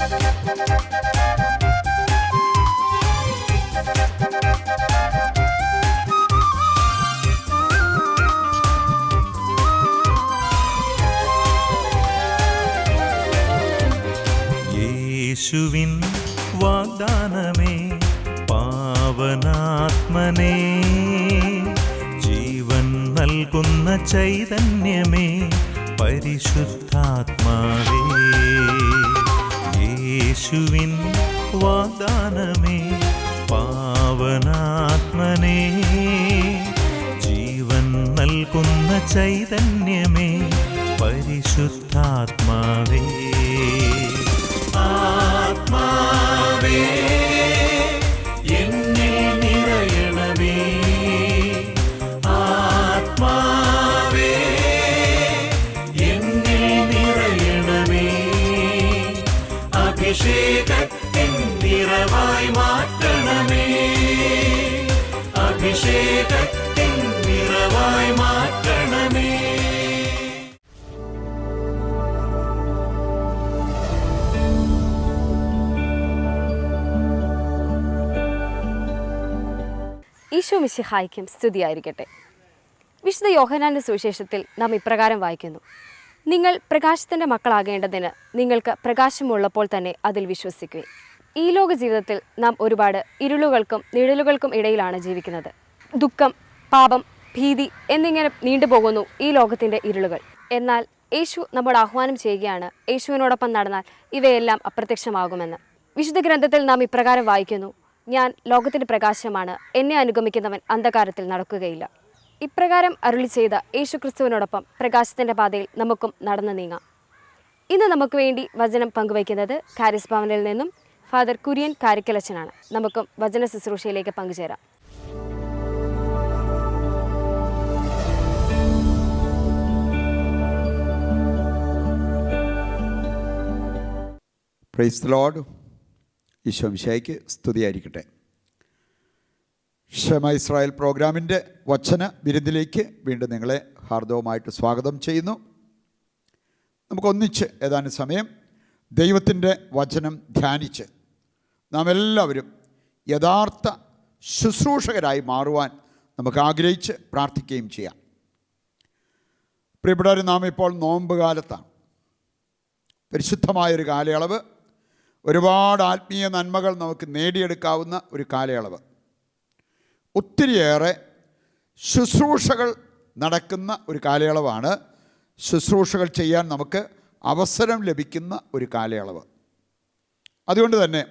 യേശുവിൻ വാഗ്ദാനമേ പാവനാത്മനേ, ജീവൻ നൽകുന്ന ചൈതന്യമേ പരിശുദ്ധാത്മാവേ. യേശുവിൻ വാഗ്ദാനമേ പാവനാത്മനേ, ജീവൻ നൽകുന്ന ചൈതന്യമേ പരിശുദ്ധാത്മാവേ. ആത്മാവേ എന്നിൽ നിറയണമേ, ആത്മാവേ എന്നിൽ നിറയണമേ, അഭിഷേകത്തിൻ നിറവായി മാറ്റണമേ, അഭിഷേകത്തിൻ നിറവായി മാറ്റണമേ. ഈശോ മിശിഹായ്ക്കും സ്തുതിയായിരിക്കട്ടെ. വിശുദ്ധ യോഹന്നാന്റെ സുവിശേഷത്തിൽ നാം ഇപ്രകാരം വായിക്കുന്നു: നിങ്ങൾ പ്രകാശത്തിൻ്റെ മക്കളാകേണ്ടതിന് നിങ്ങൾക്ക് പ്രകാശമുള്ളപ്പോൾ തന്നെ അതിൽ വിശ്വസിക്കുകയും. ഈ ലോക ജീവിതത്തിൽ നാം ഒരുപാട് ഇരുളുകൾക്കും നിഴലുകൾക്കും ഇടയിലാണ് ജീവിക്കുന്നത്. ദുഃഖം, പാപം, ഭീതി എന്നിങ്ങനെ നീണ്ടുപോകുന്നു ഈ ലോകത്തിൻ്റെ ഇരുളുകൾ. എന്നാൽ യേശു നമ്മോട് ആഹ്വാനം ചെയ്യുകയാണ്, യേശുവിനോടൊപ്പം നടന്നാൽ ഇവയെല്ലാം അപ്രത്യക്ഷമാകുമെന്ന്. വിശുദ്ധ ഗ്രന്ഥത്തിൽ നാം ഇപ്രകാരം വായിക്കുന്നു: ഞാൻ ലോകത്തിൻ്റെ പ്രകാശമാണ്, എന്നെ അനുഗമിക്കുന്നവൻ അന്ധകാരത്തിൽ നടക്കുകയില്ല. ഇപ്രകാരം അരുളി ചെയ്ത യേശു ക്രിസ്തുവിനോടൊപ്പം പ്രകാശത്തിൻ്റെ പാതയിൽ നമുക്കും നടന്നു നീങ്ങാം. ഇന്ന് നമുക്ക് വേണ്ടി വചനം പങ്കുവയ്ക്കുന്നത് കാരിസ് ഭവനിൽ നിന്നും ഫാദർ കുര്യൻ കാരിക്കലച്ചനാണ്. നമുക്കും വചന ശുശ്രൂഷയിലേക്ക് പങ്കുചേരാം. Praise the Lord. ഈശോ മിശിഹായ്ക്ക് സ്തുതിയായിരിക്കട്ടെ. ക്ഷമ ഇസ്രായേൽ പ്രോഗ്രാമിൻ്റെ വചന വിരുന്നിലേക്ക് വീണ്ടും നിങ്ങളെ ഹാർദവമായിട്ട് സ്വാഗതം ചെയ്യുന്നു. നമുക്കൊന്നിച്ച് ഏതാനും സമയം ദൈവത്തിൻ്റെ വചനം ധ്യാനിച്ച് നാം എല്ലാവരും യഥാർത്ഥ ശുശ്രൂഷകരായി മാറുവാൻ നമുക്ക് ആഗ്രഹിച്ച് പ്രാർത്ഥിക്കുകയും ചെയ്യാം. പ്രിയപ്പെട്ടവർ, നാം ഇപ്പോൾ നോമ്പ് കാലത്താണ്. പരിശുദ്ധമായൊരു കാലയളവ്, ഒരുപാട് ആത്മീയ നന്മകൾ നമുക്ക് നേടിയെടുക്കാവുന്ന ഒരു കാലയളവ്. ഒത്തിരിയേറെ ശുശ്രൂഷകൾ നടക്കുന്ന ഒരു കാലയളവാണ്. ശുശ്രൂഷകൾ ചെയ്യാൻ നമുക്ക് അവസരം ലഭിക്കുന്ന ഒരു കാലയളവ്. അതുകൊണ്ട് തന്നെ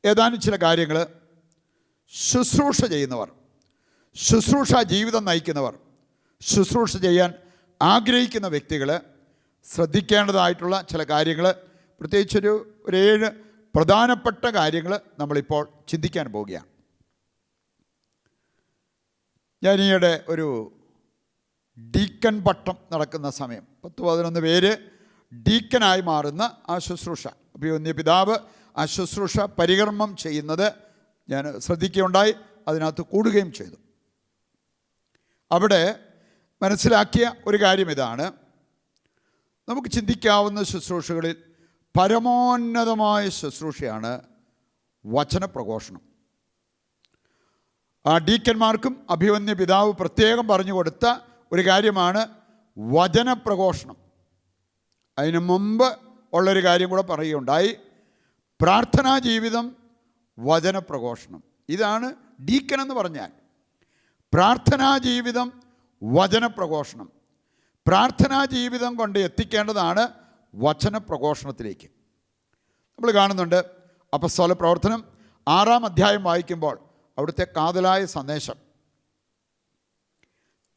ഏതാനും ചില കാര്യങ്ങൾ ശുശ്രൂഷ ചെയ്യുന്നവർ, ശുശ്രൂഷ ജീവിതം നയിക്കുന്നവർ, ശുശ്രൂഷ ചെയ്യാൻ ആഗ്രഹിക്കുന്ന വ്യക്തികൾ ശ്രദ്ധിക്കേണ്ടതായിട്ടുള്ള ചില കാര്യങ്ങൾ, പ്രത്യേകിച്ചൊരു 7 പ്രധാനപ്പെട്ട കാര്യങ്ങൾ നമ്മളിപ്പോൾ ചിന്തിക്കാൻ പോവുകയാണ്. ഞാൻ ഈയിടെ ഒരു ഡീക്കൻ പട്ടം നടക്കുന്ന സമയം 10-11 പേര് ഡീക്കനായി മാറുന്ന ആ ശുശ്രൂഷ, അഭിവന്യ പിതാവ് ആ ശുശ്രൂഷ പരികർമ്മം ചെയ്യുന്നത് ഞാൻ ശ്രദ്ധിക്കുകയുണ്ടായി. അതിനകത്ത് കൂടുകയും ചെയ്തു. അവിടെ മനസ്സിലാക്കിയ ഒരു കാര്യം ഇതാണ്: നമുക്ക് ചിന്തിക്കാവുന്ന ശുശ്രൂഷകളിൽ പരമോന്നതമായ ശുശ്രൂഷയാണ് വചനപ്രഘോഷണം. ആ ഡീക്കന്മാർക്കും അഭിവന്യ പിതാവ് പ്രത്യേകം പറഞ്ഞു കൊടുത്ത ഒരു കാര്യമാണ് വചനപ്രഘോഷണം. അതിന് മുമ്പ് ഉള്ളൊരു കാര്യം കൂടെ പറയുകയുണ്ടായി: പ്രാർത്ഥനാ ജീവിതം, വചനപ്രഘോഷണം. ഇതാണ് ഡീക്കൻ എന്ന് പറഞ്ഞാൽ. പ്രാർത്ഥനാ ജീവിതം, വചനപ്രഘോഷണം. പ്രാർത്ഥനാ ജീവിതം കൊണ്ട് എത്തിക്കേണ്ടതാണ് വചനപ്രഘോഷണത്തിലേക്ക്. നമ്മൾ കാണുന്നുണ്ട് അപ്പസ്തോല പ്രവർത്തനം 6-ാം അധ്യായം വായിക്കുമ്പോൾ അവിടുത്തെ കാതലായ സന്ദേശം,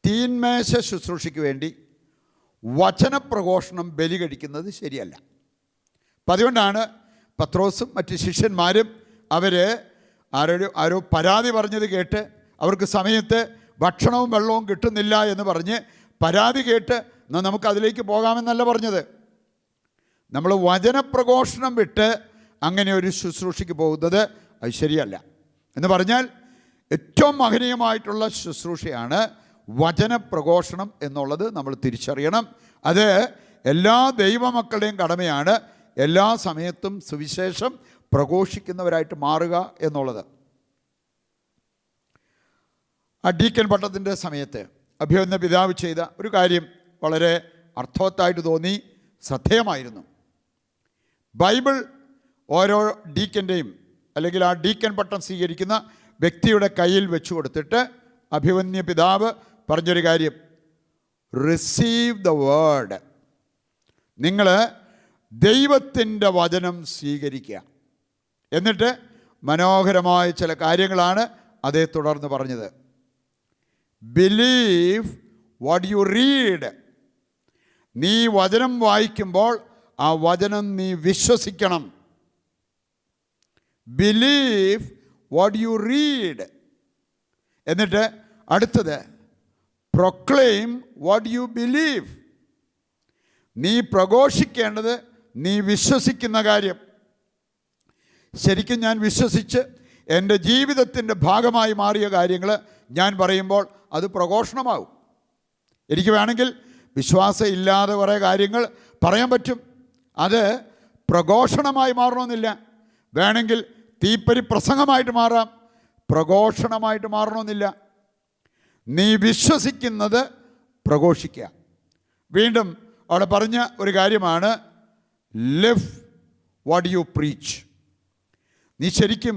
തീന്മേശ ശുശ്രൂഷയ്ക്ക് വേണ്ടി വചനപ്രഘോഷണം ബലി കഴിക്കുന്നത് ശരിയല്ല. അപ്പം അതുകൊണ്ടാണ് പത്രോസും മറ്റ് ശിഷ്യന്മാരും ആരോ പരാതി പറഞ്ഞത് കേട്ട്, അവർക്ക് സമയത്ത് ഭക്ഷണവും വെള്ളവും കിട്ടുന്നില്ല എന്ന് പറഞ്ഞ് പരാതി കേട്ട് എന്നാൽ നമുക്കതിലേക്ക് പോകാമെന്നല്ല പറഞ്ഞത്. നമ്മൾ വചനപ്രഘോഷണം വിട്ട് അങ്ങനെ ഒരു ശുശ്രൂഷയ്ക്ക് പോകുന്നത് അത് ശരിയല്ല. എന്ന് പറഞ്ഞാൽ ഏറ്റവും മഹനീയമായിട്ടുള്ള ശുശ്രൂഷയാണ് വചനപ്രഘോഷണം എന്നുള്ളത് നമ്മൾ തിരിച്ചറിയണം. അത് എല്ലാ ദൈവമക്കളുടെയും കടമയാണ്. എല്ലാ സമയത്തും സുവിശേഷം പ്രഘോഷിക്കുന്നവരായിട്ട് മാറുക എന്നുള്ളത്. ആ ഡീക്കൻ പട്ടത്തിൻ്റെ സമയത്ത് അഭിവന്യ പിതാവ് ചെയ്ത ഒരു കാര്യം വളരെ അർത്ഥവത്തായിട്ട് തോന്നി, ശ്രദ്ധേയമായിരുന്നു. ബൈബിൾ ഓരോ ഡീക്കൻ്റെയും അല്ലെങ്കിൽ ആ ഡീക്കൻ പട്ടം സ്വീകരിക്കുന്ന വ്യക്തിയുടെ കയ്യിൽ വെച്ച് കൊടുത്തിട്ട് അഭിവന്യ പിതാവ് പറഞ്ഞൊരു കാര്യം, റിസീവ് ദ വേർഡ്. നിങ്ങൾ ദൈവത്തിൻ്റെ വചനം സ്വീകരിക്കുക. എന്നിട്ട് മനോഹരമായ ചില കാര്യങ്ങളാണ് അതേ തുടർന്ന് പറഞ്ഞത്. Believe what you read. നീ വചനം വായിക്കുമ്പോൾ ആ വചനം നീ വിശ്വസിക്കണം. Believe what you read. എന്നിട്ട് അടുത്തത് പ്രൊക്ലെയിം വാട്ട് യു ബിലീവ്. നീ പ്രഘോഷിക്കേണ്ടത് നീ വിശ്വസിക്കുന്ന കാര്യം. ശരിക്കും ഞാൻ വിശ്വസിച്ച് എൻ്റെ ജീവിതത്തിൻ്റെ ഭാഗമായി മാറിയ കാര്യങ്ങൾ ഞാൻ പറയുമ്പോൾ അത് പ്രഘോഷണമാകും. എനിക്ക് വേണമെങ്കിൽ വിശ്വാസം ഇല്ലാതെ കുറേ കാര്യങ്ങൾ പറയാൻ പറ്റും, അത് പ്രഘോഷണമായി മാറണമെന്നില്ല. വേണമെങ്കിൽ തീപ്പരി പ്രസംഗമായിട്ട് മാറാം, പ്രഘോഷണമായിട്ട് മാറണമെന്നില്ല. നീ വിശ്വസിക്കുന്നത് പ്രഘോഷിക്കുക. വീണ്ടും അവിടെ പറഞ്ഞ ഒരു കാര്യമാണ് ലിവ് വാട്ട് യു പ്രീച്ച്. നീ ശരിക്കും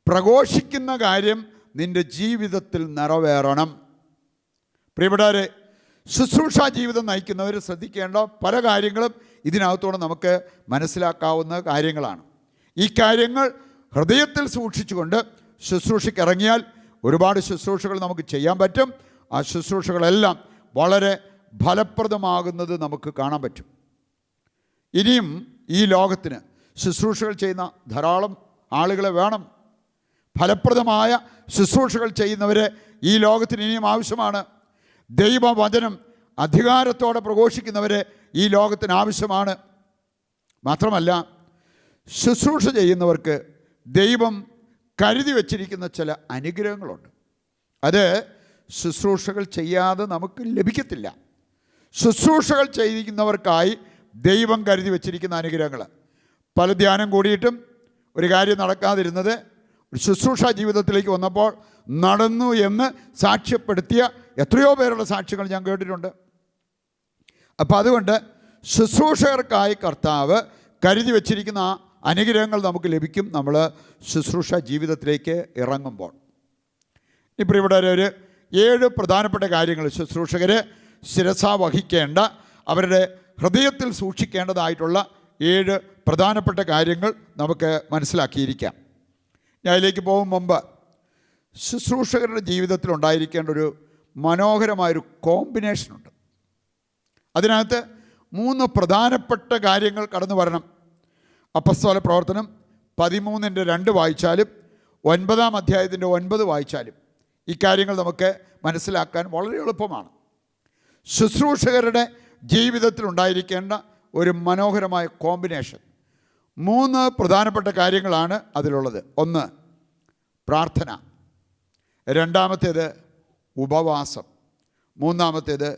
പ്രഘോഷിക്കുന്ന കാര്യം നിൻ്റെ ജീവിതത്തിൽ നിറവേറണം. പ്രിയപ്പെട്ടവരെ, ശുശ്രൂഷ ജീവിതം നയിക്കുന്നവർ ശ്രദ്ധിക്കേണ്ട പല കാര്യങ്ങളും ഇതിനകത്തോടെ നമുക്ക് മനസ്സിലാക്കാവുന്ന കാര്യങ്ങളാണ്. ഈ കാര്യങ്ങൾ ഹൃദയത്തിൽ സൂക്ഷിച്ചുകൊണ്ട് ശുശ്രൂഷയ്ക്ക് ഇറങ്ങിയാൽ ഒരുപാട് ശുശ്രൂഷകൾ നമുക്ക് ചെയ്യാൻ പറ്റും. ആ ശുശ്രൂഷകളെല്ലാം വളരെ ഫലപ്രദമാകുന്നത് നമുക്ക് കാണാൻ പറ്റും. ഇനിയും ഈ ലോകത്തിന് ശുശ്രൂഷകൾ ചെയ്യുന്ന ധാരാളം ആളുകളെ വേണം. ഫലപ്രദമായ ശുശ്രൂഷകൾ ചെയ്യുന്നവരെ ഈ ലോകത്തിന് ഇനിയും ആവശ്യമാണ്. ദൈവവചനം അധികാരത്തോടെ പ്രഘോഷിക്കുന്നവരെ ഈ ലോകത്തിന് ആവശ്യമാണ്. മാത്രമല്ല, ശുശ്രൂഷ ചെയ്യുന്നവർക്ക് ദൈവം കരുതി വച്ചിരിക്കുന്ന ചില അനുഗ്രഹങ്ങളുണ്ട്. അത് ശുശ്രൂഷകൾ ചെയ്യാതെ നമുക്ക് ലഭിക്കത്തില്ല. ശുശ്രൂഷകൾ ചെയ്യുന്നവർക്കായി ദൈവം കരുതി വച്ചിരിക്കുന്ന അനുഗ്രഹങ്ങൾ. പല ധ്യാനം കൂടിയിട്ടും ഒരു കാര്യം നടക്കാതിരുന്നത് ശുശ്രൂഷ ജീവിതത്തിലേക്ക് വന്നപ്പോൾ നടന്നു എന്ന് സാക്ഷ്യപ്പെടുത്തിയ എത്രയോ പേരുടെ സാക്ഷ്യങ്ങൾ ഞാൻ കേട്ടിട്ടുണ്ട്. അപ്പോൾ അതുകൊണ്ട് ശുശ്രൂഷകർക്കായി കർത്താവ് കരുതി വച്ചിരിക്കുന്ന അനുഗ്രഹങ്ങൾ നമുക്ക് ലഭിക്കും നമ്മൾ ശുശ്രൂഷ ജീവിതത്തിലേക്ക് ഇറങ്ങുമ്പോൾ. ഇപ്പോൾ ഇവിടെ ഒരു 7 പ്രധാനപ്പെട്ട കാര്യങ്ങൾ ശുശ്രൂഷകർ ശിരസാ വഹിക്കേണ്ട, അവരുടെ ഹൃദയത്തിൽ സൂക്ഷിക്കേണ്ടതായിട്ടുള്ള 7 പ്രധാനപ്പെട്ട കാര്യങ്ങൾ നമുക്ക് മനസ്സിലാക്കിയിരിക്കാം. ഞാൻ അതിലേക്ക് പോകും മുമ്പ് ശുശ്രൂഷകരുടെ ജീവിതത്തിൽ ഉണ്ടായിരിക്കേണ്ട ഒരു മനോഹരമായൊരു കോമ്പിനേഷനുണ്ട്. അതിനകത്ത് 3 പ്രധാനപ്പെട്ട കാര്യങ്ങൾ കടന്നു വരണം. അപ്പസ്തോല പ്രവർത്തനം 13:2 വായിച്ചാലും 9-ാം അധ്യായത്തിൻ്റെ 9 വായിച്ചാലും ഈ കാര്യങ്ങൾ നമുക്ക് മനസ്സിലാക്കാൻ വളരെ എളുപ്പമാണ്. ശുശ്രൂഷകരുടെ ജീവിതത്തിൽ ഉണ്ടായിരിക്കേണ്ട ഒരു മനോഹരമായ കോമ്പിനേഷൻ. 3 പ്രധാനപ്പെട്ട കാര്യങ്ങളാണ് അതിലുള്ളത്. 1 പ്രാർത്ഥന, 2-ാമത്തേത് ഉപവാസം, 3-ാമത്തേത്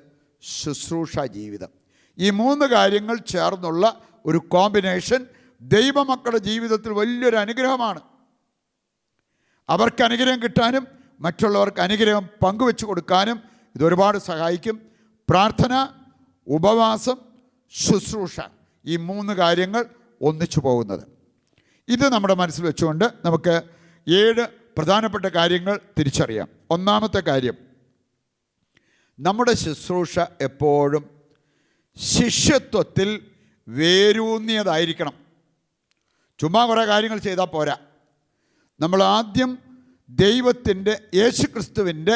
ശുശ്രൂഷ ജീവിതം. ഈ 3 കാര്യങ്ങൾ ചേർന്നുള്ള ഒരു കോമ്പിനേഷൻ ദൈവമക്കളുടെ ജീവിതത്തിൽ വലിയൊരു അനുഗ്രഹമാണ്. അവർക്ക് അനുഗ്രഹം കിട്ടാനും മറ്റുള്ളവർക്ക് അനുഗ്രഹം പങ്കുവെച്ച് കൊടുക്കാനും ഇതൊരുപാട് സഹായിക്കും. പ്രാർത്ഥന, ഉപവാസം, ശുശ്രൂഷ, ഈ 3 കാര്യങ്ങൾ ഒന്നിച്ചു പോകുന്നത്. ഇത് നമ്മുടെ മനസ്സിൽ വെച്ചുകൊണ്ട് നമുക്ക് 7 പ്രധാനപ്പെട്ട കാര്യങ്ങൾ തിരിച്ചറിയാം. 1-ാമത്തെ കാര്യം, നമ്മുടെ ശുശ്രൂഷ എപ്പോഴും ശിഷ്യത്വത്തിൽ വേരൂന്നിയതായിരിക്കണം. ചുമ്മാ കുറേ കാര്യങ്ങൾ ചെയ്താൽ പോരാ. നമ്മൾ ആദ്യം ദൈവത്തിൻ്റെ യേശുക്രിസ്തുവിൻ്റെ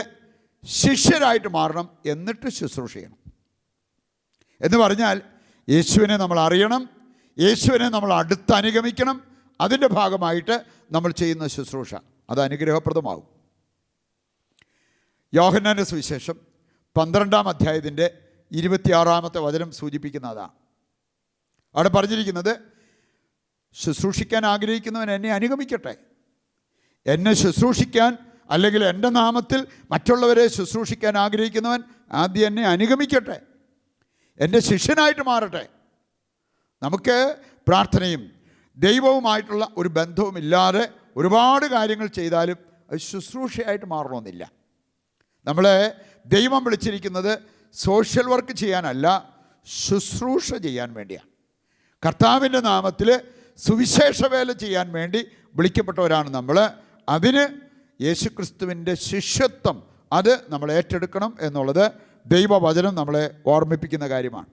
ശിഷ്യരായിട്ട് മാറണം, എന്നിട്ട് ശുശ്രൂഷ ചെയ്യണം. എന്ന് പറഞ്ഞാൽ യേശുവിനെ നമ്മൾ അറിയണം, യേശുവിനെ നമ്മൾ അടുത്ത് അനുഗമിക്കണം. അതിൻ്റെ ഭാഗമായിട്ട് നമ്മൾ ചെയ്യുന്ന ശുശ്രൂഷ അത് അനുഗ്രഹപ്രദമാകും. യോഹന്നാന്റെ സുവിശേഷം 12-ാം അധ്യായത്തിൻ്റെ 26-ാമത്തെ വചനം സൂചിപ്പിക്കുന്നതാണ്. അവിടെ പറഞ്ഞിരിക്കുന്നത്, ശുശ്രൂഷിക്കാൻ ആഗ്രഹിക്കുന്നവൻ എന്നെ അനുഗമിക്കട്ടെ. എന്നെ ശുശ്രൂഷിക്കാൻ അല്ലെങ്കിൽ എൻ്റെ നാമത്തിൽ മറ്റുള്ളവരെ ശുശ്രൂഷിക്കാൻ ആഗ്രഹിക്കുന്നവൻ ആദ്യം എന്നെ അനുഗമിക്കട്ടെ, എൻ്റെ ശിഷ്യനായിട്ട് മാറട്ടെ. നമുക്ക് പ്രാർത്ഥനയും ദൈവവുമായിട്ടുള്ള ഒരു ബന്ധവുമില്ലാതെ ഒരുപാട് കാര്യങ്ങൾ ചെയ്താലും അത് ശുശ്രൂഷയായിട്ട് മാറണമെന്നില്ല. നമ്മളെ ദൈവം വിളിച്ചിരിക്കുന്നത് സോഷ്യൽ വർക്ക് ചെയ്യാനല്ല, ശുശ്രൂഷ ചെയ്യാൻ വേണ്ടിയാണ്. കർത്താവിൻ്റെ നാമത്തിൽ സുവിശേഷ വേല ചെയ്യാൻ വേണ്ടി വിളിക്കപ്പെട്ടവരാണ് നമ്മൾ. അതിന് യേശുക്രിസ്തുവിൻ്റെ ശിഷ്യത്വം അത് നമ്മൾ ഏറ്റെടുക്കണം എന്നുള്ളത് ദൈവവചനം നമ്മളെ ഓർമ്മിപ്പിക്കുന്ന കാര്യമാണ്.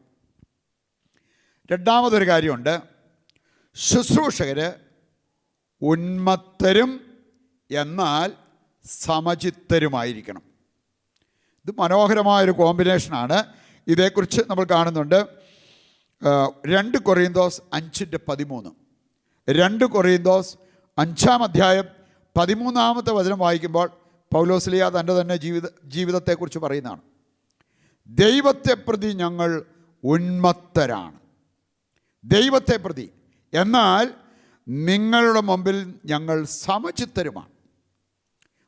രണ്ടാമതൊരു കാര്യമുണ്ട്, ശുശ്രൂഷകർ ഉന്മത്തരും എന്നാൽ സമചിത്തരുമായിരിക്കണം. ഇത് മനോഹരമായൊരു കോമ്പിനേഷനാണ്. ഇതേക്കുറിച്ച് നമ്മൾ കാണുന്നുണ്ട് 2 കൊറിന്തോസ് 5:13. 2 കൊറിന്തോസ് 5-ാം അധ്യായം 13-ാമത്തെ വചനം വായിക്കുമ്പോൾ പൗലോസ്ലീഹ തൻ്റെ തന്നെ ജീവിതത്തെക്കുറിച്ച് പറയുന്നതാണ്. ദൈവത്തെ പ്രതി ഞങ്ങൾ ഉന്മത്തരാണ്, ദൈവത്തെ പ്രതി, എന്നാൽ നിങ്ങളുടെ മുമ്പിൽ ഞങ്ങൾ സമചിത്തരുമാണ്.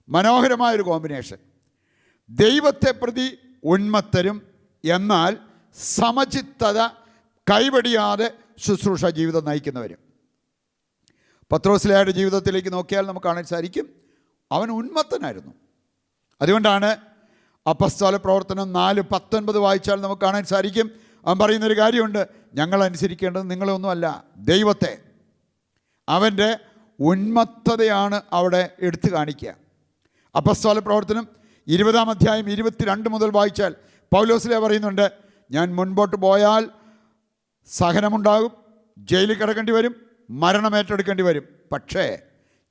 മനോഹരമായൊരു കോമ്പിനേഷൻ. ദൈവത്തെ പ്രതി ഉന്മത്തരും, എന്നാൽ സമചിത്തത കൈവടിയാതെ ശുശ്രൂഷ ജീവിതം നയിക്കുന്നവരും. പത്രോസ്ലീഹയുടെ ജീവിതത്തിലേക്ക് നോക്കിയാൽ നമുക്ക് കാണാൻ സാധിക്കും, അവൻ ഉന്മത്തനായിരുന്നു. അതുകൊണ്ടാണ് അപ്പസ്തോല പ്രവർത്തനം 4:19 വായിച്ചാൽ നമുക്ക് കാണാൻ സാധിക്കും, അവൻ പറയുന്നൊരു കാര്യമുണ്ട്, ഞങ്ങൾ അനുസരിക്കേണ്ടത് നിങ്ങളൊന്നുമല്ല, ദൈവത്തെ. അവൻ്റെ ഉന്മത്തതയാണ് അവിടെ എടുത്തു കാണിക്കുക. അപ്പസ്തോല പ്രവർത്തനം 20-ാം അധ്യായം 22 മുതൽ വായിച്ചാൽ പൗലോസ്ലീഹ പറയുന്നുണ്ട്, ഞാൻ മുൻപോട്ട് പോയാൽ സഹനമുണ്ടാകും, ജയിലിൽ കിടക്കേണ്ടി വരും, മരണം ഏറ്റെടുക്കേണ്ടി വരും, പക്ഷേ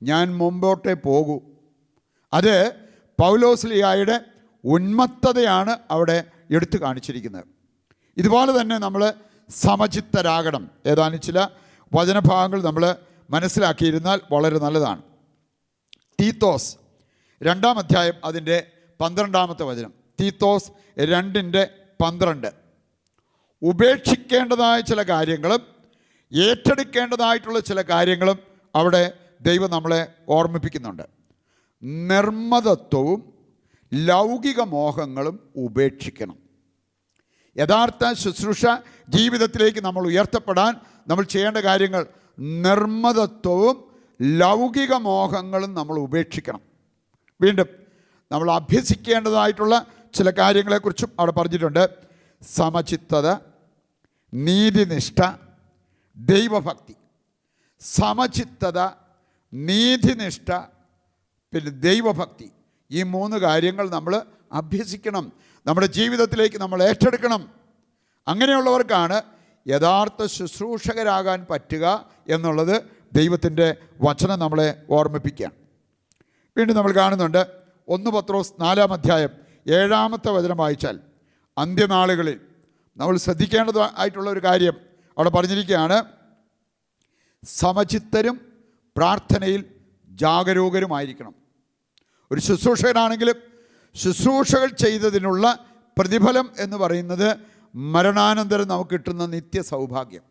ഞാൻ മുമ്പോട്ടേ പോകൂ. അത് പൗലോസ്ലീഹയുടെ ഉന്മത്തതയാണ് അവിടെ എടുത്തു കാണിച്ചിരിക്കുന്നത്. ഇതുപോലെ തന്നെ നമ്മൾ സമചിത്തരാകണം. ഏതാനും ചില വചനഭാഗങ്ങൾ നമ്മൾ മനസ്സിലാക്കിയിരുന്നാൽ വളരെ നല്ലതാണ്. തീത്തോസ് 2-ാം അധ്യായം അതിൻ്റെ 12-ാമത്തെ വചനം. തീത്തോസ് 2:12. ഉപേക്ഷിക്കേണ്ടതായ ചില കാര്യങ്ങളും ഏറ്റെടുക്കേണ്ടതായിട്ടുള്ള ചില കാര്യങ്ങളും അവിടെ ദൈവം നമ്മളെ ഓർമ്മിപ്പിക്കുന്നുണ്ട്. നിർമ്മതത്വവും ലൗകിക മോഹങ്ങളും ഉപേക്ഷിക്കണം. യഥാർത്ഥ ശുശ്രൂഷ ജീവിതത്തിലേക്ക് നമ്മൾ ഉയർത്തപ്പെടാൻ നമ്മൾ ചെയ്യേണ്ട കാര്യങ്ങൾ നിർമ്മതത്വവും ലൗകിക മോഹങ്ങളും നമ്മൾ ഉപേക്ഷിക്കണം. വീണ്ടും നമ്മൾ അഭ്യസിക്കേണ്ടതായിട്ടുള്ള ചില കാര്യങ്ങളെക്കുറിച്ചും അവിടെ പറഞ്ഞിട്ടുണ്ട്. സമചിത്തത, നീതിനിഷ്ഠ, ദൈവഭക്തി. സമചിത്തത, നീതിനിഷ്ഠ, പിന്നെ ദൈവഭക്തി. ഈ 3 കാര്യങ്ങൾ നമ്മൾ അഭ്യസിക്കണം, നമ്മുടെ ജീവിതത്തിലേക്ക് നമ്മൾ ഏറ്റെടുക്കണം. അങ്ങനെയുള്ളവർക്കാണ് യഥാർത്ഥ ശുശ്രൂഷകരാകാൻ പറ്റുക എന്നുള്ളത് ദൈവത്തിൻ്റെ വചനം നമ്മളെ ഓർമ്മിപ്പിക്കുകയാണ്. വീണ്ടും നമ്മൾ കാണുന്നുണ്ട് 1 പത്രോസ് 4-ാം അധ്യായം 7-ാമത്തെ വചനം വായിച്ചാൽ അന്ത്യനാളുകളിൽ നമ്മൾ ശ്രദ്ധിക്കേണ്ടതായിട്ടുള്ള ഒരു കാര്യം അവിടെ പറഞ്ഞിരിക്കുകയാണ്. സമചിത്തരും പ്രാർത്ഥനയിൽ ജാഗരൂകരുമായിരിക്കണം. ഒരു ശുശ്രൂഷകനാണെങ്കിലും ശുശ്രൂഷകൾ ചെയ്തതിനുള്ള പ്രതിഫലം എന്ന് പറയുന്നത് മരണാനന്തരം നമുക്ക് കിട്ടുന്ന നിത്യ സൗഭാഗ്യം.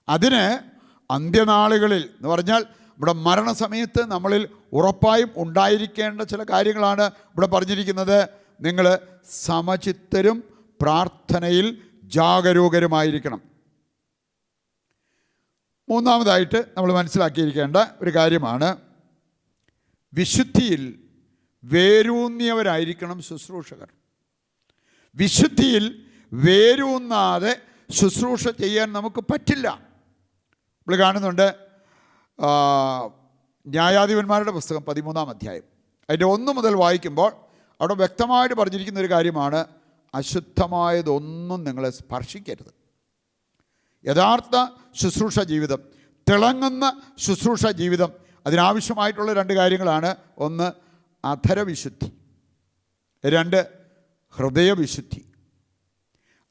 അതിന് അന്ത്യനാളുകളിൽ എന്ന് പറഞ്ഞാൽ ഇവിടെ മരണസമയത്ത് നമ്മളിൽ ഉറപ്പായും ഉണ്ടായിരിക്കേണ്ട ചില കാര്യങ്ങളാണ് ഇവിടെ പറഞ്ഞിരിക്കുന്നത്. നിങ്ങൾ സമചിത്തരും പ്രാർത്ഥനയിൽ ജാഗരൂകരുമായിരിക്കണം. മൂന്നാമതായിട്ട് നമ്മൾ മനസ്സിലാക്കിയിരിക്കേണ്ട ഒരു കാര്യമാണ്, വിശുദ്ധിയിൽ വേരൂന്നിയവരായിരിക്കണം ശുശ്രൂഷകർ. വിശുദ്ധിയിൽ വേരൂന്നാതെ ശുശ്രൂഷ ചെയ്യാൻ നമുക്ക് പറ്റില്ല. നമ്മൾ കാണുന്നുണ്ട് ന്യായാധിപന്മാരുടെ പുസ്തകം 13-ാം അധ്യായം അതിൻ്റെ 1 മുതൽ വായിക്കുമ്പോൾ അവിടെ വ്യക്തമായിട്ട് പറഞ്ഞിരിക്കുന്ന ഒരു കാര്യമാണ്, അശുദ്ധമായതൊന്നും നിങ്ങളെ സ്പർശിക്കരുത്. യഥാർത്ഥ ശുശ്രൂഷ ജീവിതം, തിളങ്ങുന്ന ശുശ്രൂഷ ജീവിതം, അതിനാവശ്യമായിട്ടുള്ള 2 കാര്യങ്ങളാണ്. 1 അധരവിശുദ്ധി, 2 ഹൃദയവിശുദ്ധി.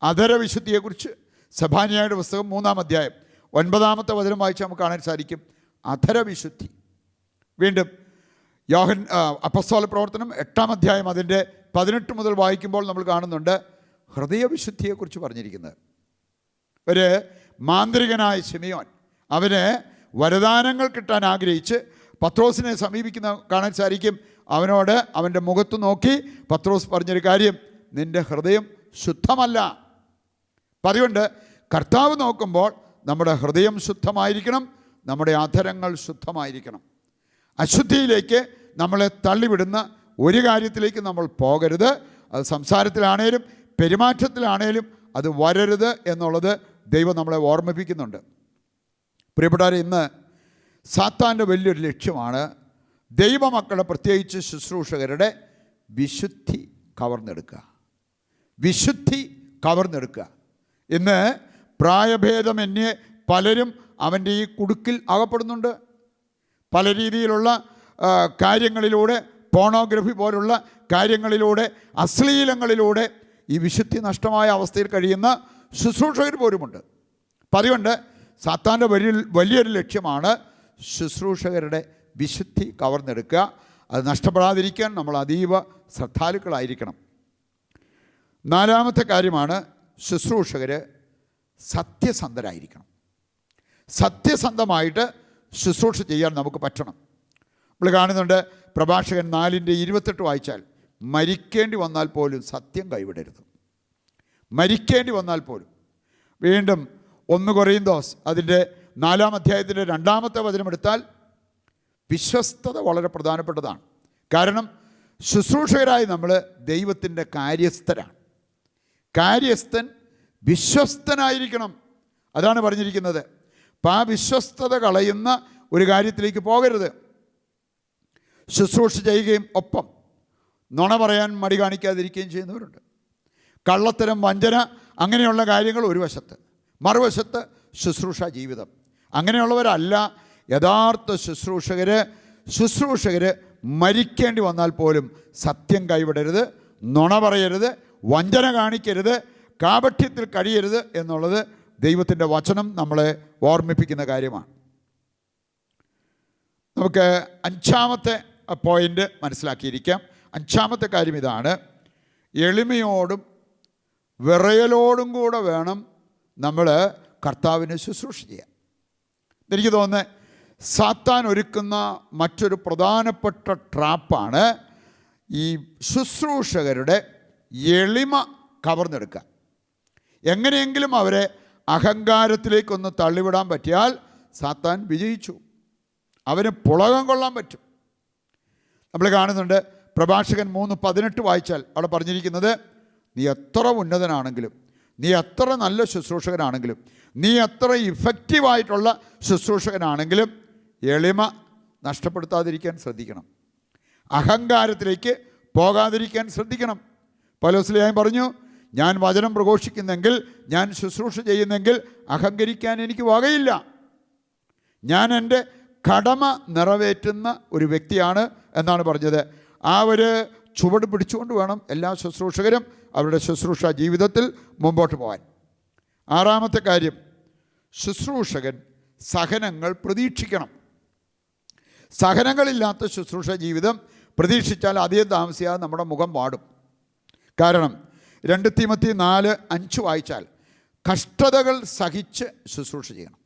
അധരവിശുദ്ധിയെക്കുറിച്ച് സെഫാനിയായുടെ പുസ്തകം 3-ാം അധ്യായം 9-ാമത്തെ വചനം വായിച്ചാൽ നമുക്ക് കാണാൻ സാധിക്കും അധരവിശുദ്ധി. വീണ്ടും അപ്പസ്തോല പ്രവർത്തനം 8-ാം അധ്യായം അതിൻ്റെ 18 മുതൽ വായിക്കുമ്പോൾ നമ്മൾ കാണുന്നുണ്ട് ഹൃദയവിശുദ്ധിയെക്കുറിച്ച് പറഞ്ഞിരിക്കുന്നത്. ഒരു മാന്ത്രികനായ ശിമിയോൻ, അവന് വരദാനങ്ങൾ കിട്ടാൻ ആഗ്രഹിച്ച് പത്രോസിനെ സമീപിക്കുന്ന കാണാൻ സാധിക്കും. അവനോട് അവൻ്റെ മുഖത്ത് നോക്കി പത്രോസ് പറഞ്ഞൊരു കാര്യം, നിൻ്റെ ഹൃദയം ശുദ്ധമല്ല. അപ്പം അതുകൊണ്ട് കർത്താവ് നോക്കുമ്പോൾ നമ്മുടെ ഹൃദയം ശുദ്ധമായിരിക്കണം, നമ്മുടെ അധരങ്ങൾ ശുദ്ധമായിരിക്കണം. അശുദ്ധിയിലേക്ക് നമ്മളെ തള്ളിവിടുന്ന ഒരു കാര്യത്തിലേക്ക് നമ്മൾ പോകരുത്. അത് സംസാരത്തിലാണേലും പെരുമാറ്റത്തിലാണേലും അത് വരരുത് എന്നുള്ളത് ദൈവം നമ്മളെ ഓർമ്മിപ്പിക്കുന്നുണ്ട്. പ്രിയപ്പെട്ടവരെ, ഇന്ന് സാത്താൻ്റെ വലിയൊരു ലക്ഷ്യമാണ് ദൈവമക്കളെ, പ്രത്യേകിച്ച് ശുശ്രൂഷകരുടെ വിശുദ്ധി കവർന്നെടുക്കുക. വിശുദ്ധി കവർന്നെടുക്കുക. ഇന്ന് പ്രായഭേദമന്യേ പലരും അവൻ്റെ ഈ കുടുക്കിൽ അകപ്പെടുന്നുണ്ട്. പല രീതിയിലുള്ള കാര്യങ്ങളിലൂടെ, പോണോഗ്രഫി പോലുള്ള കാര്യങ്ങളിലൂടെ, അശ്ലീലങ്ങളിലൂടെ ഈ വിശുദ്ധി നഷ്ടമായ അവസ്ഥയിൽ കഴിയുന്ന ശുശ്രൂഷകർ പോലുമുണ്ട്. അപ്പം അതുകൊണ്ട് സാത്താൻ്റെ വലിയൊരു ലക്ഷ്യമാണ് ശുശ്രൂഷകരുടെ വിശുദ്ധി കവർന്നെടുക്കുക. അത് നഷ്ടപ്പെടാതിരിക്കാൻ നമ്മൾ അതീവ ശ്രദ്ധാലുക്കളായിരിക്കണം. നാലാമത്തെ കാര്യമാണ് ശുശ്രൂഷകർ സത്യസന്ധരായിരിക്കണം. സത്യസന്ധമായിട്ട് ശുശ്രൂഷ ചെയ്യാൻ നമുക്ക് പറ്റണം. നമ്മൾ കാണുന്നുണ്ട്, പ്രഭാഷകൻ 4:28 വായിച്ചാൽ, മരിക്കേണ്ടി വന്നാൽ പോലും സത്യം കൈവിടരുത്. മരിക്കേണ്ടി വന്നാൽ പോലും. വീണ്ടും 1 കൊറിന്തോസ് അതിൻ്റെ 4-ാം അധ്യായത്തിൻ്റെ 2-ാമത്തെ വചനമെടുത്താൽ, വിശ്വസ്തത വളരെ പ്രധാനപ്പെട്ടതാണ്. കാരണം ശുശ്രൂഷകരായി നമ്മൾ ദൈവത്തിൻ്റെ കാര്യസ്ഥരാണ്. കാര്യസ്ഥൻ വിശ്വസ്തനായിരിക്കണം. അതാണ് പറഞ്ഞിരിക്കുന്നത്. അപ്പം ആ വിശ്വസ്തത കളയുന്ന ഒരു കാര്യത്തിലേക്ക് പോകരുത്. ശുശ്രൂഷ ചെയ്യുകയും ഒപ്പം നുണ പറയാൻ മടി കാണിക്കാതിരിക്കുകയും ചെയ്യുന്നവരുണ്ട്. കള്ളത്തരം, വഞ്ചന, അങ്ങനെയുള്ള കാര്യങ്ങൾ ഒരു വശത്ത്, മറുവശത്ത് ശുശ്രൂഷ ജീവിതം. അങ്ങനെയുള്ളവരല്ല യഥാർത്ഥ ശുശ്രൂഷകർ. മരിക്കേണ്ടി വന്നാൽ പോലും സത്യം കൈവിടരുത്, നുണ പറയരുത്, വഞ്ചന കാണിക്കരുത്, കാപട്യത്തിൽ കഴിയരുത് എന്നുള്ളത് ദൈവത്തിൻ്റെ വചനം നമ്മളെ ഓർമ്മിപ്പിക്കുന്ന കാര്യമാണ്. നമുക്ക് 5-ാമത്തെ പോയിൻ്റ് മനസ്സിലാക്കിയിരിക്കാം. 5-ാമത്തെ കാര്യം ഇതാണ്: എളിമയോടും വിറയലോടും കൂടെ വേണം നമ്മൾ കർത്താവിന് ശുശ്രൂഷ ചെയ്യാൻ. എനിക്ക് തോന്നുന്നത് സാത്താൻ ഒരുക്കുന്ന മറ്റൊരു പ്രധാനപ്പെട്ട ട്രാപ്പാണ് ഈ ശുശ്രൂഷകരുടെ എളിമ കവർന്നെടുക്കുക. എങ്ങനെയെങ്കിലും അവരെ അഹങ്കാരത്തിലേക്കൊന്ന് തള്ളിവിടാൻ പറ്റിയാൽ സാത്താൻ വിജയിച്ചു. അവന് പുളകം കൊള്ളാൻ പറ്റും. നമ്മൾ കാണുന്നുണ്ട്, പ്രഭാഷകൻ 3:18 വായിച്ചാൽ അവിടെ പറഞ്ഞിരിക്കുന്നത്, നീ എത്ര ഉന്നതനാണെങ്കിലും, നീ എത്ര നല്ല ശുശ്രൂഷകനാണെങ്കിലും, നീ എത്ര ഇഫക്റ്റീവായിട്ടുള്ള ശുശ്രൂഷകനാണെങ്കിലും എളിമ നഷ്ടപ്പെടുത്താതിരിക്കാൻ ശ്രദ്ധിക്കണം. അഹങ്കാരത്തിലേക്ക് പോകാതിരിക്കാൻ ശ്രദ്ധിക്കണം. പൗലോസ്ലീഹായും പറഞ്ഞു, ഞാൻ വചനം പ്രഘോഷിക്കുന്നെങ്കിൽ, ഞാൻ ശുശ്രൂഷ ചെയ്യുന്നെങ്കിൽ അഹങ്കരിക്കാൻ എനിക്ക് വകയില്ല. ഞാൻ എൻ്റെ കടമ നിറവേറ്റുന്ന ഒരു വ്യക്തിയാണ് എന്നാണ് പറഞ്ഞത്. ആ ഒരു ചുവട് പിടിച്ചുകൊണ്ട് വേണം എല്ലാ ശുശ്രൂഷകരും അവരുടെ ശുശ്രൂഷ ജീവിതത്തിൽ മുമ്പോട്ട് പോകാൻ. 6-ാമത്തെ കാര്യം, ശുശ്രൂഷകൻ സഹനങ്ങൾ പ്രതീക്ഷിക്കണം. സഹനങ്ങളില്ലാത്ത ശുശ്രൂഷ ജീവിതം പ്രതീക്ഷിച്ചാൽ അധികം താമസിയാതെ നമ്മുടെ മുഖം വാടും. കാരണം 2 തീമോത്തി 4:5 വായിച്ചാൽ, കഷ്ടതകൾ സഹിച്ച് ശുശ്രൂഷ ചെയ്യണം.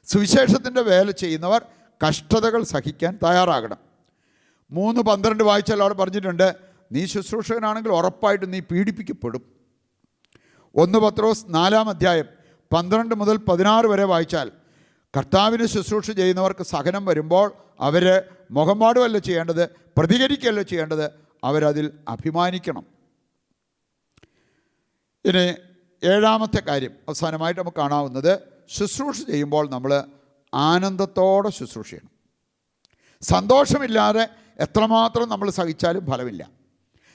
സുവിശേഷത്തിൻ്റെ വേല ചെയ്യുന്നവർ കഷ്ടതകൾ സഹിക്കാൻ തയ്യാറാകണം. 3:12 വായിച്ചാൽ അവിടെ പറഞ്ഞിട്ടുണ്ട്, നീ ശുശ്രൂഷകനാണെങ്കിൽ ഉറപ്പായിട്ടും നീ പീഡിപ്പിക്കപ്പെടും. 1 പത്രോസ് 4-ാം അധ്യായം 12 മുതൽ 16 വരെ വായിച്ചാൽ, കർത്താവിന് ശുശ്രൂഷ ചെയ്യുന്നവർക്ക് സഹനം വരുമ്പോൾ അവർ മുഖം പാടുമല്ല ചെയ്യേണ്ടത്, പ്രതികരിക്കുകയല്ല ചെയ്യേണ്ടത്, അവരതിൽ അഭിമാനിക്കണം. ഇനി 7-ാമത്തെ കാര്യം അവസാനമായിട്ട് നമുക്ക് കാണാവുന്നത്, ശുശ്രൂഷ ചെയ്യുമ്പോൾ നമ്മൾ ആനന്ദത്തോടെ ശുശ്രൂഷ ചെയ്യണം. സന്തോഷമില്ലാതെ എത്രമാത്രം നമ്മൾ സഹിച്ചാലും ഫലമില്ല.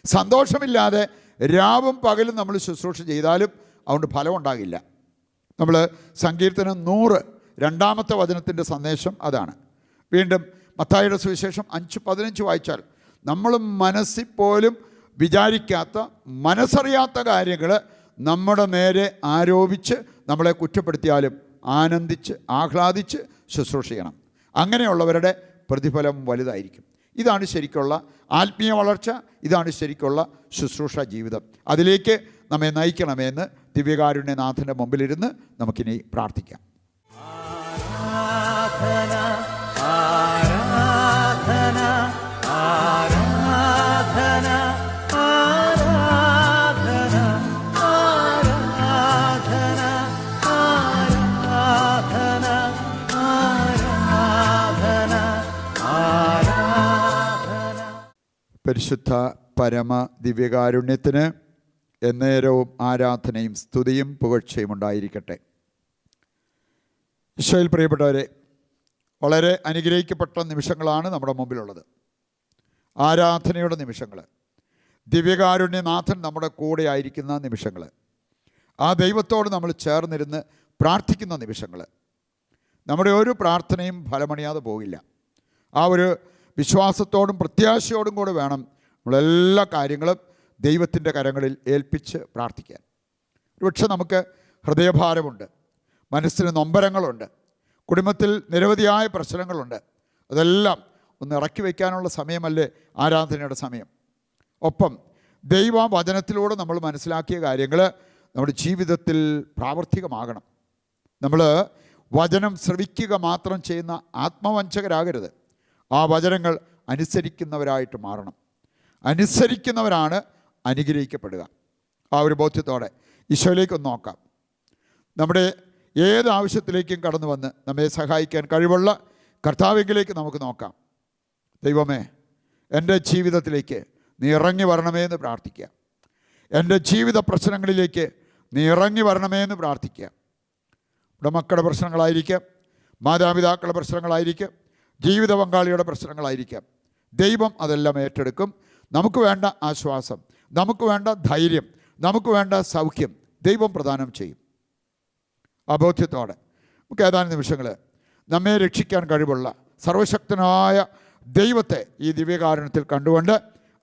സന്തോഷമില്ലാതെ രാവും പകലും നമ്മൾ ശുശ്രൂഷ ചെയ്താലും അതുകൊണ്ട് ഫലം ഉണ്ടാകില്ല. നമ്മൾ സങ്കീർത്തനം 100 2-ാമത്തെ വചനത്തിൻ്റെ സന്ദേശം അതാണ്. വീണ്ടും മത്തായിയുടെ സുവിശേഷം 5:15 വായിച്ചാൽ, നമ്മൾ മനസ്സിൽ പോലും വിചാരിക്കാത്ത, മനസ്സറിയാത്ത കാര്യങ്ങൾ നമ്മുടെ നേരെ ആരോപിച്ച് നമ്മളെ കുറ്റപ്പെടുത്തിയാലും ആനന്ദിച്ച് ആഹ്ലാദിച്ച് ശുശ്രൂഷ ചെയ്യണം. അങ്ങനെയുള്ളവരുടെ പ്രതിഫലം വലുതായിരിക്കും. ഇതാണ് ശരിക്കുള്ള ആത്മീയ വളർച്ച, ഇതാണ് ശരിക്കുള്ള ശുശ്രൂഷ ജീവിതം. അതിലേക്ക് നമ്മെ നയിക്കണമെന്ന് ദിവ്യകാരുണ്യനാഥൻ്റെ മുമ്പിലിരുന്ന് നമുക്കിനി പ്രാർത്ഥിക്കാം. ആരാധന ആരാധന ആരാധന ആരാധന ആരാധന ആരാധന പരിശുദ്ധ പരമ ദിവ്യകാരുണ്യത്തിന് എന്നേരവും ആരാധനയും സ്തുതിയും പുകഴ്ചയും ഉണ്ടായിരിക്കട്ടെ. ഈശോയിൽ പ്രിയപ്പെട്ടവരെ, വളരെ അനുഗ്രഹിക്കപ്പെട്ട നിമിഷങ്ങളാണ് നമ്മുടെ മുമ്പിലുള്ളത്. ആരാധനയുടെ നിമിഷങ്ങൾ, ദിവ്യകാരുണ്യനാഥൻ നമ്മുടെ കൂടെ ആയിരിക്കുന്ന നിമിഷങ്ങൾ, ആ ദൈവത്തോട് നമ്മൾ ചേർന്നിരുന്ന് പ്രാർത്ഥിക്കുന്ന നിമിഷങ്ങൾ. നമ്മുടെ ഒരു പ്രാർത്ഥനയും ഫലമണിയാതെ പോകില്ല. ആ ഒരു വിശ്വാസത്തോടും പ്രത്യാശയോടും കൂടെ വേണം നമ്മളെല്ലാ കാര്യങ്ങളും ദൈവത്തിൻ്റെ കരങ്ങളിൽ ഏൽപ്പിച്ച് പ്രാർത്ഥിക്കാൻ. ഒരുപക്ഷെ നമുക്ക് ഹൃദയഭാരമുണ്ട്, മനസ്സിന് നൊമ്പരങ്ങളുണ്ട്, കുടുംബത്തിൽ നിരവധിയായ പ്രശ്നങ്ങളുണ്ട്. അതെല്ലാം ഒന്ന് ഇറക്കി വയ്ക്കാനുള്ള സമയമല്ലേ ആരാധനയുടെ സമയം. ഒപ്പം ദൈവവചനത്തിലൂടെ നമ്മൾ മനസ്സിലാക്കിയ കാര്യങ്ങൾ നമ്മുടെ ജീവിതത്തിൽ പ്രാവർത്തികമാകണം. നമ്മൾ വചനം ശ്രവിക്കുക മാത്രം ചെയ്യുന്ന ആത്മവഞ്ചകരാകരുത്. ആ വചനങ്ങൾ അനുസരിക്കുന്നവരായിട്ട് മാറണം. അനുസരിക്കുന്നവരാണ് അനുഗ്രഹിക്കപ്പെടുക. ആ ഒരു ബോധ്യത്തോടെ ഈശോയിലേക്കൊന്ന് നോക്കാം. നമ്മുടെ ഏത് ആവശ്യത്തിലേക്കും കടന്നു വന്ന് നമ്മെ സഹായിക്കാൻ കഴിവുള്ള കർത്താവെങ്കിലേക്ക് നമുക്ക് നോക്കാം. ദൈവമേ, എൻ്റെ ജീവിതത്തിലേക്ക് നീ ഇറങ്ങി വരണമേ എന്ന് പ്രാർത്ഥിക്കുക. എൻ്റെ ജീവിത പ്രശ്നങ്ങളിലേക്ക് നീ ഇറങ്ങി വരണമേ എന്ന് പ്രാർത്ഥിക്കുക. ഇവിടെ മക്കളുടെ പ്രശ്നങ്ങളായിരിക്കാം, മാതാപിതാക്കളുടെ പ്രശ്നങ്ങളായിരിക്കാം, ജീവിത പങ്കാളിയുടെ പ്രശ്നങ്ങളായിരിക്കാം. ദൈവം അതെല്ലാം ഏറ്റെടുക്കും. നമുക്ക് വേണ്ട ആശ്വാസം, നമുക്ക് വേണ്ട ധൈര്യം, നമുക്ക് വേണ്ട സൗഖ്യം ദൈവം പ്രദാനം ചെയ്യും. അബോധ്യത്തോടെ നമുക്ക് ഏതാനും നിമിഷങ്ങൾ നമ്മെ രക്ഷിക്കാൻ കഴിവുള്ള സർവശക്തനായ ദൈവത്തെ ഈ ദിവ്യകാരുണ്യത്തിൽ കണ്ടുകൊണ്ട്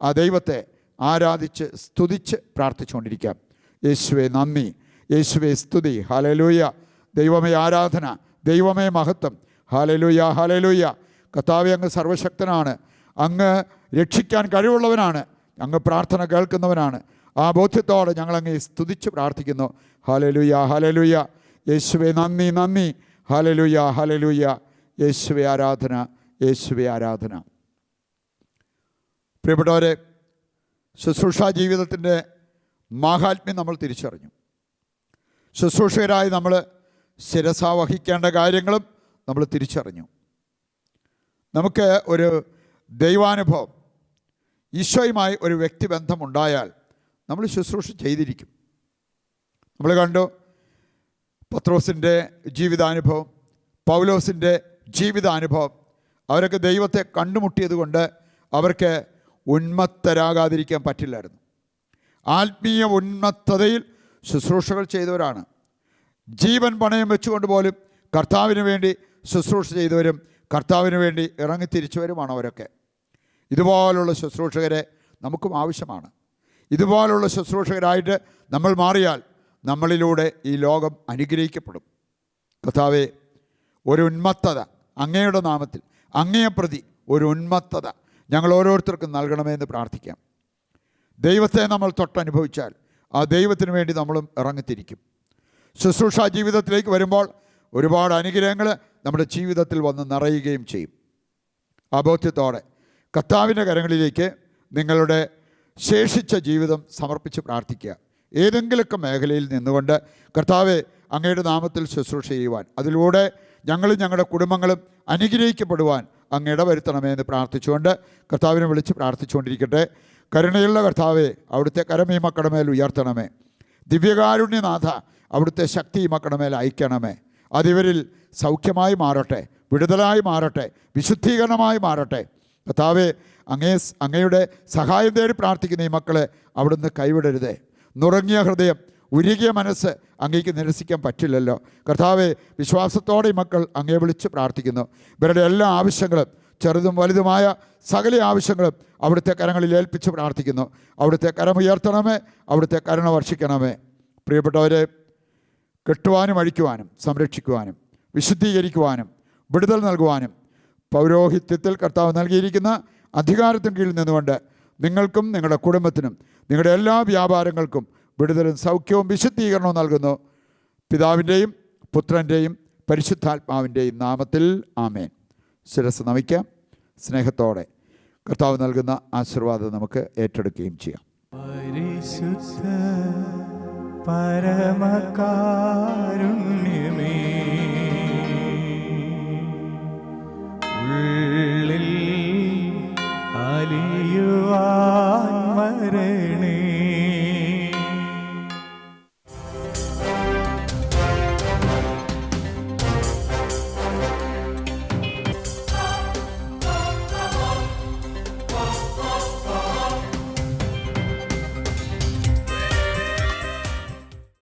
ആ ദൈവത്തെ ആരാധിച്ച് സ്തുതിച്ച് പ്രാർത്ഥിച്ചുകൊണ്ടിരിക്കാം. യേശുവേ നന്ദി, യേശുവേ സ്തുതി, ഹല്ലേലൂയ. ദൈവമേ ആരാധന, ദൈവമേ മഹത്വം, ഹല്ലേലൂയ, ഹല്ലേലൂയ. കർത്താവേ, അങ്ങ് സർവശക്തനാണ്, അങ്ങ് രക്ഷിക്കാൻ കഴിവുള്ളവനാണ്, അങ്ങ് പ്രാർത്ഥന കേൾക്കുന്നവനാണ്. ആ ബോധ്യത്തോടെ ഞങ്ങളങ്ങ് സ്തുതിച്ച് പ്രാർത്ഥിക്കുന്നു. Hallelujah, hallelujah. യേശുവേ നന്ദി, നന്ദി, ഹല്ലേലൂയ, ഹല്ലേലൂയ. യേശുവേ ആരാധന, യേശുവേ ആരാധന. പ്രിയപ്പെട്ടവരെ, ശുശ്രൂഷാ ജീവിതത്തിൻ്റെ മാഹാത്മ്യം നമ്മൾ തിരിച്ചറിഞ്ഞു. ശുശ്രൂഷകരായി നമ്മൾ ശിരസ വഹിക്കേണ്ട കാര്യങ്ങളും നമ്മൾ തിരിച്ചറിഞ്ഞു. നമുക്ക് ഒരു ദൈവാനുഭവം, ഈശോയുമായി ഒരു വ്യക്തിബന്ധമുണ്ടായാൽ നമ്മൾ ശുശ്രൂഷ ചെയ്തിരിക്കും. നമ്മൾ കണ്ടു പത്രോസിൻ്റെ ജീവിതാനുഭവം, പൗലോസിൻ്റെ ജീവിതാനുഭവം. അവരൊക്കെ ദൈവത്തെ കണ്ടുമുട്ടിയത് കൊണ്ട് അവർക്ക് ഉന്മത്തരാകാതിരിക്കാൻ പറ്റില്ലായിരുന്നു. ആത്മീയ ഉന്മത്തതയിൽ ശുശ്രൂഷകൾ ചെയ്തവരാണ്. ജീവൻ പണയം വെച്ചുകൊണ്ട് പോലും കർത്താവിന് വേണ്ടി ശുശ്രൂഷ ചെയ്തവരും കർത്താവിന് വേണ്ടി ഇറങ്ങിത്തിരിച്ചവരുമാണ് അവരൊക്കെ. ഇതുപോലുള്ള ശുശ്രൂഷകരെ നമുക്കും ആവശ്യമാണ്. ഇതുപോലുള്ള ശുശ്രൂഷകരായിട്ട് നമ്മൾ മാറിയാൽ നമ്മളിലൂടെ ഈ ലോകം അനുഗ്രഹിക്കപ്പെടും. കർത്താവേ, ഒരു ഉന്മത്തത അങ്ങയുടെ നാമത്തിൽ, അങ്ങയെ പ്രതി ഒരു ഉന്മത്തത ഞങ്ങൾ ഓരോരുത്തർക്കും നൽകണമേ എന്ന് പ്രാർത്ഥിക്കാം. ദൈവത്തെ നമ്മൾ തൊട്ടനുഭവിച്ചാൽ ആ ദൈവത്തിന് വേണ്ടി നമ്മളും ഇറങ്ങിത്തിരിക്കും. ശുശ്രൂഷാ ജീവിതത്തിലേക്ക് വരുമ്പോൾ ഒരുപാട് അനുഗ്രഹങ്ങൾ നമ്മുടെ ജീവിതത്തിൽ വന്ന് നിറയുകയും ചെയ്യും. ആ ബോധ്യത്തോടെ കർത്താവിൻ്റെ കരങ്ങളിലേക്ക് നിങ്ങളുടെ ശേഷിച്ച ജീവിതം സമർപ്പിച്ച് പ്രാർത്ഥിക്കുക. ഏതെങ്കിലുമൊക്കെ മേഖലയിൽ നിന്നുകൊണ്ട് കർത്താവെ, അങ്ങയുടെ നാമത്തിൽ ശുശ്രൂഷ ചെയ്യുവാൻ, അതിലൂടെ ഞങ്ങളും ഞങ്ങളുടെ കുടുംബങ്ങളും അനുഗ്രഹിക്കപ്പെടുവാൻ അങ്ങ് ഇടവരുത്തണമേ എന്ന് പ്രാർത്ഥിച്ചുകൊണ്ട് കർത്താവിനെ വിളിച്ച് പ്രാർത്ഥിച്ചുകൊണ്ടിരിക്കട്ടെ. കരുണയുള്ള കർത്താവെ, അവിടുത്തെ കരം ഈ മക്കളുടെ മേൽ ഉയർത്തണമേ. ദിവ്യകാരുണ്യനാഥ, അവിടുത്തെ ശക്തി ഈ മക്കളുടെ മേൽ അയക്കണമേ. അതിവരിൽ സൗഖ്യമായി മാറട്ടെ, വിടുതലായി മാറട്ടെ, വിശുദ്ധീകരണമായി മാറട്ടെ. കർത്താവെ, അങ്ങയുടെ സഹായം തേടി പ്രാർത്ഥിക്കുന്ന ഈ മക്കളെ അവിടുന്ന് കൈവിടരുതേ. നുറങ്ങിയ ഹൃദയം, ഉരുകിയ മനസ്സ് അങ്ങേക്ക് നിരസിക്കാൻ പറ്റില്ലല്ലോ. കർത്താവെ, വിശ്വാസത്തോടെ ഈ മക്കൾ അങ്ങയെ വിളിച്ച് പ്രാർത്ഥിക്കുന്നു. ഇവരുടെ എല്ലാ ആവശ്യങ്ങളും, ചെറുതും വലുതുമായ സകല ആവശ്യങ്ങളും അവിടുത്തെ കരങ്ങളിൽ ഏൽപ്പിച്ച് പ്രാർത്ഥിക്കുന്നു. അവിടുത്തെ കരമുയർത്തണമേ, അവിടുത്തെ കരുണ വർഷിക്കണമേ. പ്രിയപ്പെട്ടവരെ, കെട്ടുവാനും അഴിക്കുവാനും സംരക്ഷിക്കുവാനും വിശുദ്ധീകരിക്കുവാനും വിടുതൽ നൽകുവാനും പൗരോഹിത്യത്തിൽ കർത്താവ് നൽകിയിരിക്കുന്ന അധികാരത്തിന് കീഴിൽ നിന്നുകൊണ്ട് നിങ്ങൾക്കും നിങ്ങളുടെ കുടുംബത്തിനും നിങ്ങളുടെ എല്ലാ വ്യാപാരങ്ങൾക്കും വിടുതലും സൗഖ്യവും വിശുദ്ധീകരണവും നൽകുന്നു. പിതാവിൻ്റെയും പുത്രൻ്റെയും പരിശുദ്ധാത്മാവിൻ്റെയും നാമത്തിൽ ആമേൻ. ശിരസ്സ് നമിക്കാം. സ്നേഹത്തോടെ കർത്താവ് നൽകുന്ന ആശീർവാദം നമുക്ക് ഏറ്റെടുക്കുകയും ചെയ്യാം. പരിശുദ്ധ പരമകാരുണ്യമേ, ഉള്ളിൽ അലിയുവാ